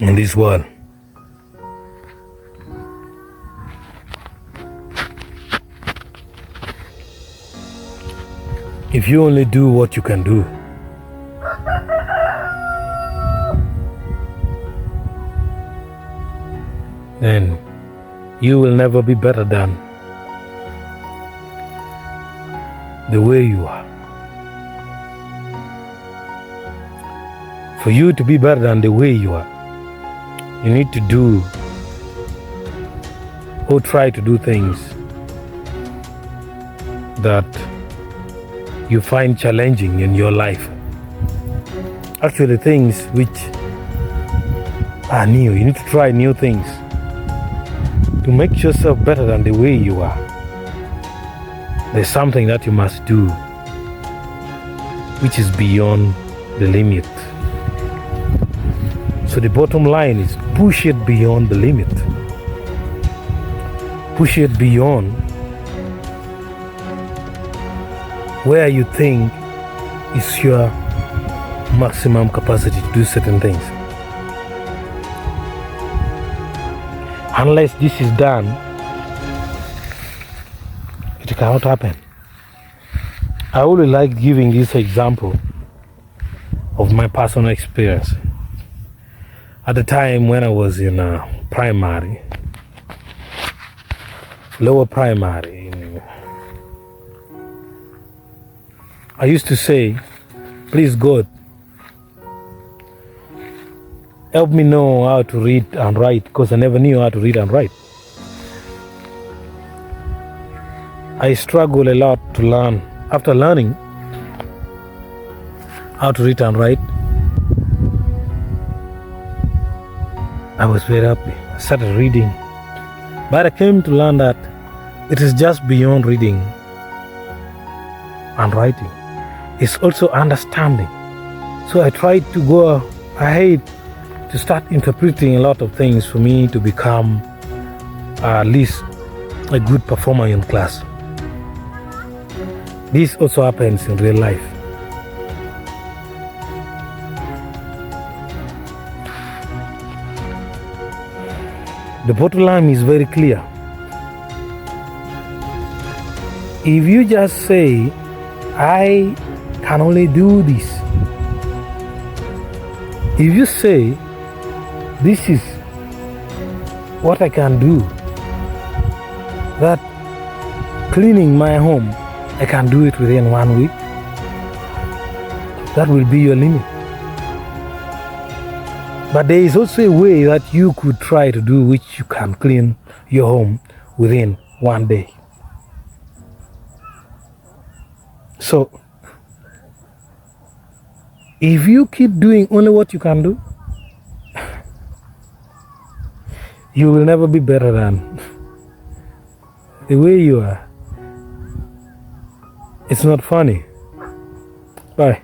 in this world. If you only do what you can do, then you will never be better than the way you are. For you to be better than the way you are, you need to do or try to do things that you find challenging in your life. Actually, things which are new. You need to try new things to make yourself better than the way you are. There's something that you must do which is beyond the limit. So the bottom line is push it beyond the limit. Push it beyond where you think is your maximum capacity to do certain things. Unless this is done, it cannot happen. I only like giving this example of my personal experience. At the time when I was in primary, lower primary, I used to say, please God, help me know how to read and write, because I never knew how to read and write. I struggled a lot to learn. After learning how to read and write, I was very happy. I started reading. But I came to learn that it is just beyond reading and writing. It's also understanding. So I tried to go ahead to start interpreting a lot of things for me to become at least a good performer in class. This also happens in real life. The bottom line is very clear. If you just say, I can only do this. If you say, this is what I can do, that cleaning my home, I can do it within 1 week, that will be your limit. But there is also a way that you could try to do which you can clean your home within 1 day. So, if you keep doing only what you can do, you will never be better than the way you are. It's not funny. Bye.